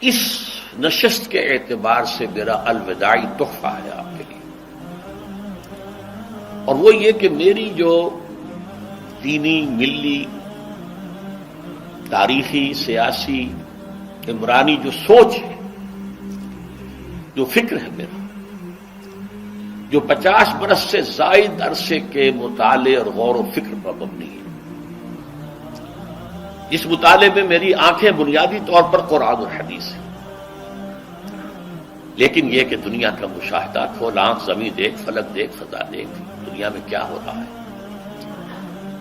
اس نشست کے اعتبار سے میرا الوداعی تحفہ ہے آپ کے لیے، اور وہ یہ کہ میری جو دینی، ملی، تاریخی، سیاسی، عمرانی جو سوچ ہے، جو فکر ہے میرا، جو 50 برس سے زائد عرصے کے مطالعے اور غور و فکر پر مبنی ہے، جس مطالعے میں میری آنکھیں بنیادی طور پر قرآن اور حدیث ہیں، لیکن یہ کہ دنیا کا مشاہدہ، کھول آنکھ، زمین دیکھ، فلک دیکھ، فضا دیکھ، دنیا میں کیا ہو رہا ہے،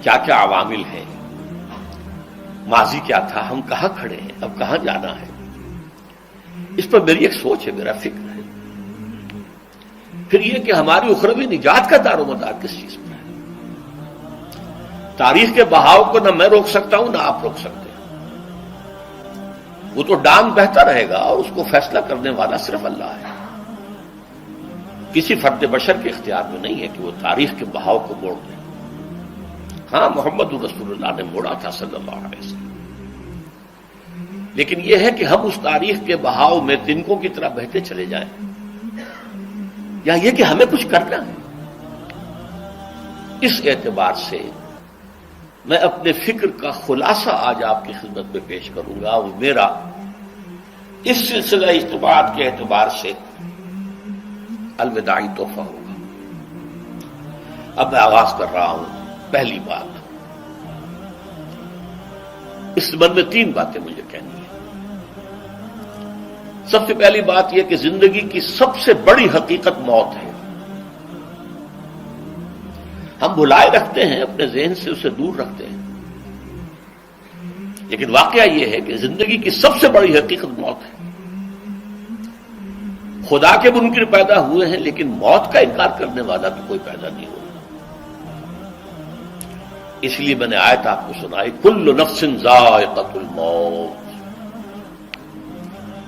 کیا کیا عوامل ہیں، ماضی کیا تھا، ہم کہاں کھڑے ہیں، اب کہاں جانا ہے، اس پر میری ایک سوچ ہے، میرا فکر ہے۔ پھر یہ کہ ہماری اخروی نجات کا دار و مدار کس چیز پر ہے۔ تاریخ کے بہاؤ کو نہ میں روک سکتا ہوں، نہ آپ روک سکتے ہیں، وہ تو ڈانگ بہتا رہے گا، اور اس کو فیصلہ کرنے والا صرف اللہ ہے۔ کسی فرد بشر کے اختیار میں نہیں ہے کہ وہ تاریخ کے بہاؤ کو موڑ دے۔ ہاں، محمد رسول اللہ نے موڑا تھا صلی اللہ علیہ وسلم، لیکن یہ ہے کہ ہم اس تاریخ کے بہاؤ میں تنکوں کی طرح بہتے چلے جائیں، یا یہ کہ ہمیں کچھ کرنا ہے۔ اس اعتبار سے میں اپنے فکر کا خلاصہ آج آپ کی خدمت میں پیش کروں گا، وہ میرا اس سلسلہ اجتماعات کے اعتبار سے الوداعی تحفہ ہوگا۔ اب میں آغاز کر رہا ہوں۔ پہلی بات، اس سبب میں 3 باتیں مجھے کہنی ہیں۔ سب سے پہلی بات یہ کہ زندگی کی سب سے بڑی حقیقت موت ہے۔ ہم بھلائے رکھتے ہیں، اپنے ذہن سے اسے دور رکھتے ہیں، لیکن واقعہ یہ ہے کہ زندگی کی سب سے بڑی حقیقت موت ہے۔ خدا کے منکر پیدا ہوئے ہیں، لیکن موت کا انکار کرنے والا تو کوئی پیدا نہیں ہوا۔ اس لیے میں نے آیت آپ کو سنائی، کل نفس ذائقۃ الموت،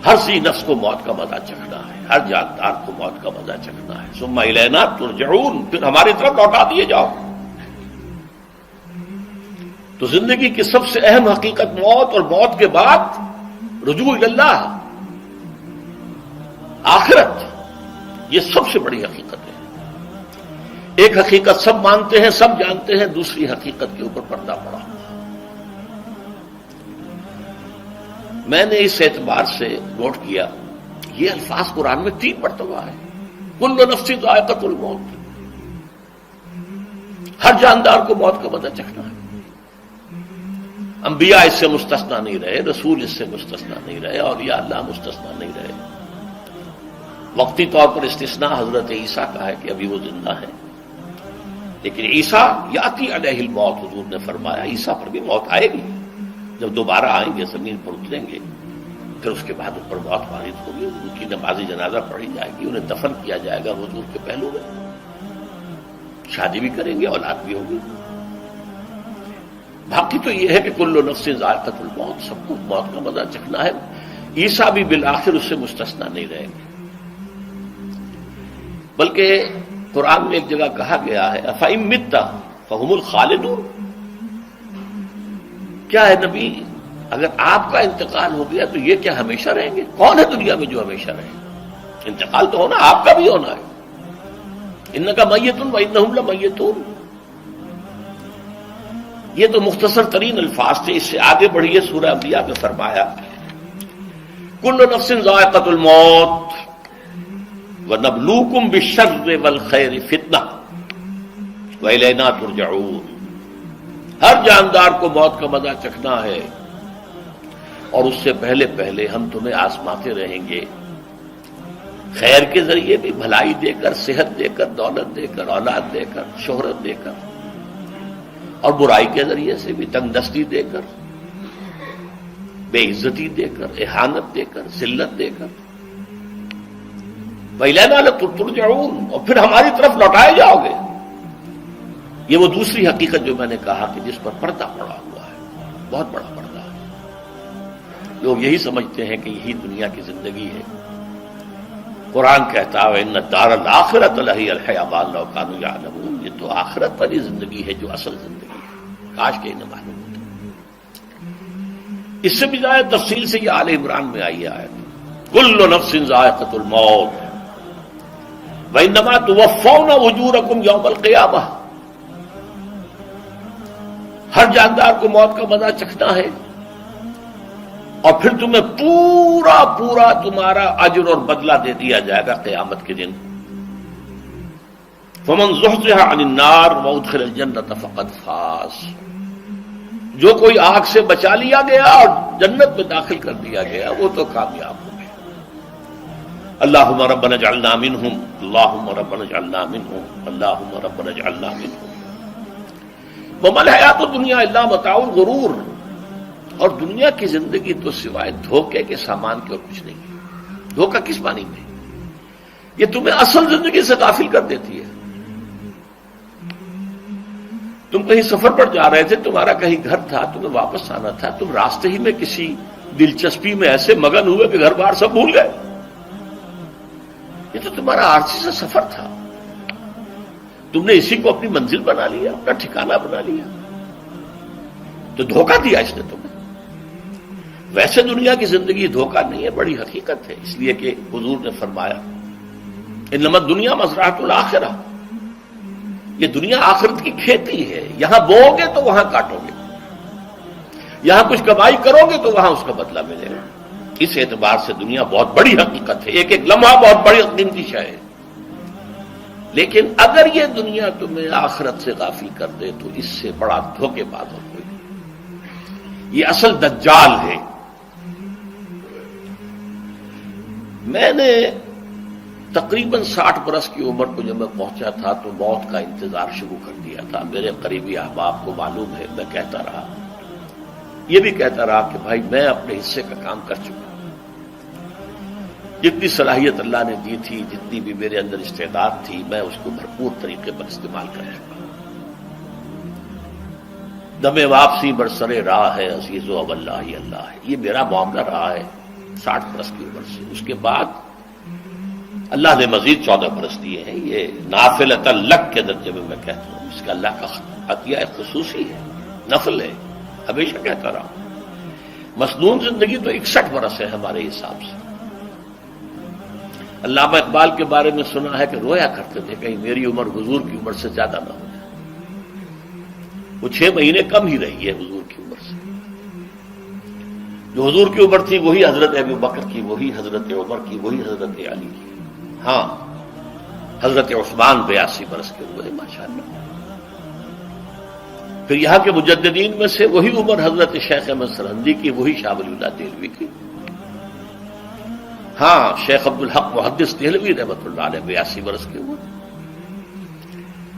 ہر سی نفس کو موت کا مزہ چکھنا ہے، ہر جاندار کو موت کا مزہ چکھنا ہے۔ ثم الینا ترجعون، پھر ہماری طرف لوٹا دیے جاؤ۔ تو زندگی کی سب سے اہم حقیقت موت، اور موت کے بعد رجوع اللہ، آخرت، یہ سب سے بڑی حقیقت ہے۔ ایک حقیقت سب مانتے ہیں، سب جانتے ہیں، دوسری حقیقت کے اوپر پردہ پڑا۔ میں نے اس اعتبار سے نوٹ کیا، یہ الفاظ قرآن میں 3 مرتبہ ہے، کل نفس ذائقۃ الموت، ہر جاندار کو موت کا مزہ چکھنا ہے۔ انبیاء اس سے مستثنا نہیں رہے، رسول اس سے مستثنا نہیں رہے، اولیاء اللہ مستثنا نہیں رہے۔ وقتی طور پر استثناء حضرت عیسیٰ کا ہے کہ ابھی وہ زندہ ہے، لیکن عیسیٰ یاتی علیہ الموت، حضور نے فرمایا عیسیٰ پر بھی موت آئے گی، جب دوبارہ آئیں گے، زمین پر اتریں گے، پھر اس کے بعد ان پر موت وارد ہوگی، ان کی نماز جنازہ پڑھی جائے گی، انہیں دفن کیا جائے گا حضور کے پہلو میں، شادی بھی کریں گے، اولاد بھی ہوگی۔ باقی تو یہ ہے کہ کل نفس ذائقۃ الموت، سب کو موت کا مزہ چکھنا ہے۔ عیسیٰ بھی بالآخر اس سے مستثنا نہیں رہیں گے، بلکہ قرآن میں ایک جگہ کہا گیا ہے أَفَإِن مِتَّ فَهُمُ الْخَالِدُونَ، کیا ہے نبی، اگر آپ کا انتقال ہو گیا تو یہ کیا ہمیشہ رہیں گے؟ کون ہے دنیا میں جو ہمیشہ رہے؟ انتقال تو ہونا، آپ کا بھی ہونا ہے۔ إِنَّكَ مَيِّتٌ وَإِنَّهُمْ لَمَيِّتُونَ، یہ تو مختصر ترین الفاظ تھے۔ اس سے آگے بڑھیے، سورہ انبیاء میں فرمایا كُلُّ نَفْسٍ ذَائِقَةُ الْمَوْتِ وَنَبْلُوكُمْ بِالشَّرِّ وَالْخَيْرِ فِتْنَةً وَإِلَيْنَا تُرْجَعُونَ، ہر جاندار کو موت کا مزہ چکھنا ہے، اور اس سے پہلے پہلے ہم تمہیں آزماتے رہیں گے، خیر کے ذریعے بھی، بھلائی دے کر، صحت دے کر، دولت دے کر، اولاد دے کر، شہرت دے کر، اور برائی کے ذریعے سے بھی، تنگ دستی دے کر، بے عزتی دے کر، اہانت دے کر، ذلت دے کر، وَإِلَيْنَا تُرْجَعُونَ، اور پھر ہماری طرف لوٹائے جاؤ گے۔ یہ وہ دوسری حقیقت جو میں نے کہا کہ جس پر پردہ پڑا ہوا ہے، بہت بڑا پردہ ہے۔ لوگ یہی سمجھتے ہیں کہ یہی دنیا کی زندگی ہے۔ قرآن کہتا ہے إِنَّ الدَّارَ الْآخِرَةَ لَهِيَ الْحَيَوَانُ لَوْ كَانُوا يَعْلَمُونَ، یہ تو آخرت والی زندگی ہے جو اصل زندگی ہے، کاش کہ انہیں معلوم ہوتا۔ اس سے بھی زیادہ تفصیل سے یہ آل عمران میں آئی ہے آیت، کل نفس ذائقۃ الموت وانما توفون اجورکم یوم القیامہ، ہر جاندار کو موت کا مزہ چکھنا ہے اور پھر تمہیں پورا پورا تمہارا اجر اور بدلہ دے دیا جائے گا قیامت کے دن۔ فمن زحزح عن النار وادخل الجنۃ فقد فاز، جو کوئی آگ سے بچا لیا گیا اور جنت میں داخل کر دیا گیا وہ تو کامیاب ہو گیا۔ اللہم ربنا اجعلنا منہم، اللہم ربنا اجعلنا منہم، اللہم ربنا اجعلنا منہم۔ وما الحیات الدنیا الا متاع الغرور، اور دنیا کی زندگی تو سوائے دھوکے کے سامان کے اور کچھ نہیں ہے۔ دھوکہ کس معنی میں؟ یہ تمہیں اصل زندگی سے غافل کر دیتی ہے۔ تم کہیں سفر پر جا رہے تھے، تمہارا کہیں گھر تھا، تمہیں واپس آنا تھا، تم راستے ہی میں کسی دلچسپی میں ایسے مگن ہوئے کہ گھر بار سب بھول گئے۔ یہ تو تمہارا عارضی سے سفر تھا، تم نے اسی کو اپنی منزل بنا لیا، اپنا ٹھکانہ بنا لیا، تو دھوکہ دیا اس نے تمہیں۔ ویسے دنیا کی زندگی دھوکہ نہیں ہے، بڑی حقیقت ہے، اس لیے کہ حضور نے فرمایا انما الدنیا مزرعۃ الآخرہ، یہ دنیا آخرت کی کھیتی ہے، یہاں بوؤ گے تو وہاں کاٹو گے، یہاں کچھ کمائی کرو گے تو وہاں اس کا بدلہ ملے گا۔ اس اعتبار سے دنیا بہت بڑی حقیقت ہے، ایک ایک لمحہ بہت بڑی قیمتی شے ہے، لیکن اگر یہ دنیا تمہیں آخرت سے غافل کر دے تو اس سے بڑا دھوکے باز اور کوئی نہیں۔ یہ اصل دجال ہے۔ میں نے تقریباً 60 برس کی عمر کو جب میں پہنچا تھا تو موت کا انتظار شروع کر دیا تھا۔ میرے قریبی احباب کو معلوم ہے، میں کہتا رہا، یہ بھی کہتا رہا کہ بھائی میں اپنے حصے کا کام کر چکا، جتنی صلاحیت اللہ نے دی تھی، جتنی بھی میرے اندر استعداد تھی، میں اس کو بھرپور طریقے پر استعمال کر چکا۔ دم واپسی برسرے راہ ہے عزیز و اللہ ہی اللہ ہے، یہ میرا معاملہ رہا ہے 60 برس کی عمر سے۔ اس کے بعد اللہ نے مزید 14 برس دیے ہیں، یہ نافلۃ لک کے درجے میں میں کہتا ہوں، اس کا اللہ کا عطیہ خصوصی ہے، نفل ہے، ہمیشہ کہتا رہا ہوں۔ مسنون زندگی تو 61 برس ہے ہمارے حساب سے۔ علامہ اقبال کے بارے میں سنا ہے کہ رویا کرتے تھے کہیں میری عمر حضور کی عمر سے زیادہ نہ ہو جائے۔ وہ 6 مہینے کم ہی رہی ہے حضور کی عمر سے۔ جو حضور کی عمر تھی وہی حضرت ابو بکر کی، وہی حضرت عمر کی، وہی حضرت علی کی۔ ہاں، حضرت عثمان 82 برس کے ہوئے ماشاءاللہ۔ پھر یہاں کے مجددین میں سے وہی عمر حضرت شیخ احمد سرہندی کی، وہی شاہ ولی اللہ دہلوی کی۔ ہاں، شیخ عبدالحق محدث دہلوی رحمۃ اللہ علیہ 82 برس کے ہوئے۔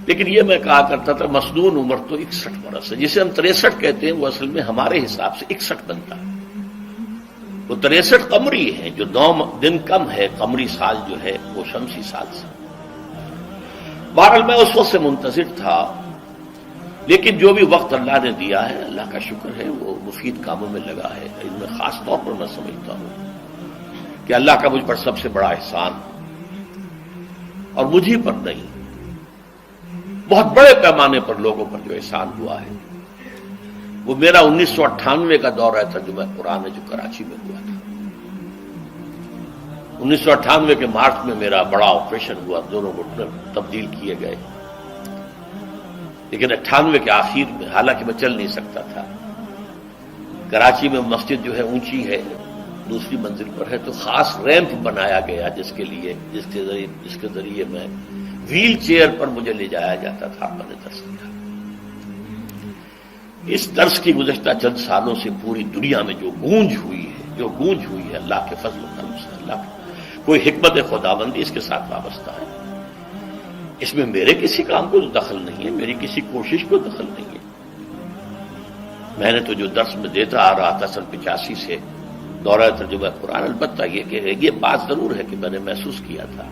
لیکن یہ میں کہا کرتا تھا مسنون عمر تو 61 برس ہے، جسے ہم 63 کہتے ہیں وہ اصل میں ہمارے حساب سے 61 بنتا ہے۔ وہ 63 قمری ہے، جو 9 دن کم ہے، قمری سال جو ہے وہ شمسی سال سے۔ بہرحال میں اس وقت سے منتظر تھا، لیکن جو بھی وقت اللہ نے دیا ہے اللہ کا شکر ہے، وہ مفید کاموں میں لگا ہے۔ ان میں خاص طور پر میں سمجھتا ہوں کہ اللہ کا مجھ پر سب سے بڑا احسان، اور مجھے پر نہیں، بہت بڑے پیمانے پر لوگوں پر جو احسان ہوا ہے، وہ میرا 1998 کا دورہ ترجمہ قرآن ہے جو کراچی میں ہوا تھا۔ 1998 کے مارچ میں میرا بڑا آپریشن ہوا، دونوں گھٹنے تبدیل کیے گئے، لیکن 98 کے آخر میں، حالانکہ میں چل نہیں سکتا تھا، کراچی میں مسجد جو ہے اونچی ہے، دوسری منزل پر ہے، تو خاص ریمپ بنایا گیا جس کے ذریعے میں ویل چیئر پر مجھے لے جایا جاتا تھا، میں نے درس دیا۔ اس درس کی گزشتہ چند سالوں سے پوری دنیا میں جو گونج ہوئی ہے اللہ کے فضل و کرم سے، اللہ کوئی حکمت خداوندی اس کے ساتھ وابستہ ہے۔ اس میں میرے کسی کام کو دخل نہیں ہے، میری کسی کوشش کو دخل نہیں ہے۔ میں نے تو جو درس میں دیتا آ رہا تھا سن 85 سے دورہ ترجمہ قرآن، البتہ یہ بات ضرور ہے کہ میں نے محسوس کیا تھا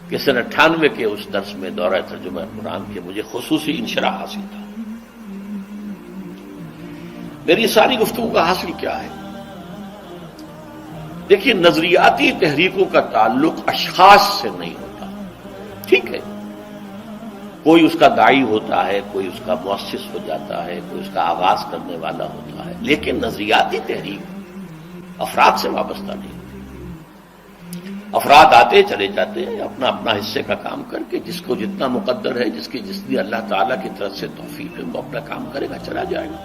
کہ سن 98 کے اس درس میں دورہ ترجمہ قرآن کے مجھے خصوصی انشراح حاصل تھا۔ میری ساری گفتگو کا حاصل کیا ہے؟ دیکھیے، نظریاتی تحریکوں کا تعلق اشخاص سے نہیں ہوتا، ٹھیک ہے، کوئی اس کا داعی ہوتا ہے، کوئی اس کا مؤسس ہو جاتا ہے، کوئی اس کا آغاز کرنے والا ہوتا ہے، لیکن نظریاتی تحریک افراد سے وابستہ نہیں ہوتی۔ افراد آتے چلے جاتے ہیں اپنا اپنا حصے کا کام کر کے، جس کو جتنا مقدر ہے، جس کی جتنی اللہ تعالیٰ کی طرف سے توفیق ہے، وہ اپنا کام کرے گا، چلا جائے گا۔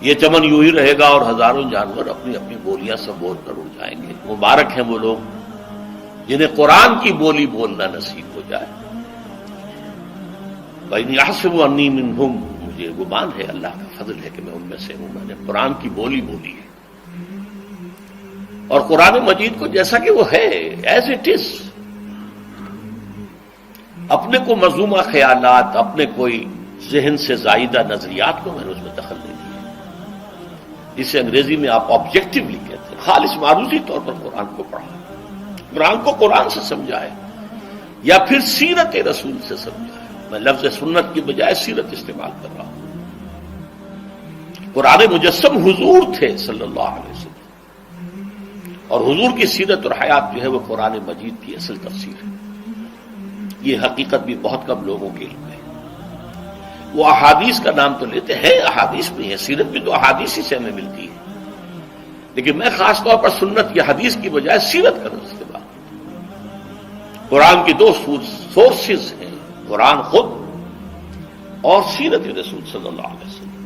یہ چمن یوں ہی رہے گا اور ہزاروں جانور اپنی اپنی بولیاں سے بول کر اڑ جائیں گے۔ مبارک ہیں وہ لوگ جنہیں قرآن کی بولی بولنا نصیب ہو جائے۔ وَإِنْ يَحْسَبُ أَنِّي مِنْهُمْ، مجھے گمان ہے، اللہ کا فضل ہے کہ میں ان میں سے ہوں، میں نے قرآن کی بولی بولی ہے، اور قرآن مجید کو جیسا کہ وہ ہے ایز اٹ از، اپنے کو مذمومہ خیالات، اپنے کوئی ذہن سے زائدہ نظریات کو میں نے اس میں دخل نہیں دیا، جسے انگریزی میں آپ آبجیکٹولی کہتے ہیں، خالص معروضی طور پر قرآن کو پڑھا، قرآن کو قرآن سے سمجھائے یا پھر سیرت رسول سے سمجھائے۔ میں لفظ سنت کی بجائے سیرت استعمال کر رہا ہوں۔ قرآن مجسم حضور تھے صلی اللہ علیہ وسلم، اور حضور کی سیرت اور حیات جو ہے وہ قرآن مجید کی اصل تفسیر ہے۔ یہ حقیقت بھی بہت کم لوگوں کے علم ہے۔ وہ احادیث کا نام تو لیتے ہیں، احادیث بھی ہے، سیرت بھی تو احادیث ہی سے ہمیں ملتی ہے، لیکن میں خاص طور پر سنت یا حدیث کی بجائے سیرت کا استعمال کرتا ہوں۔ قرآن کی دو سورسز ہیں، قرآن خود اور سیرت رسول صلی اللہ علیہ وسلم۔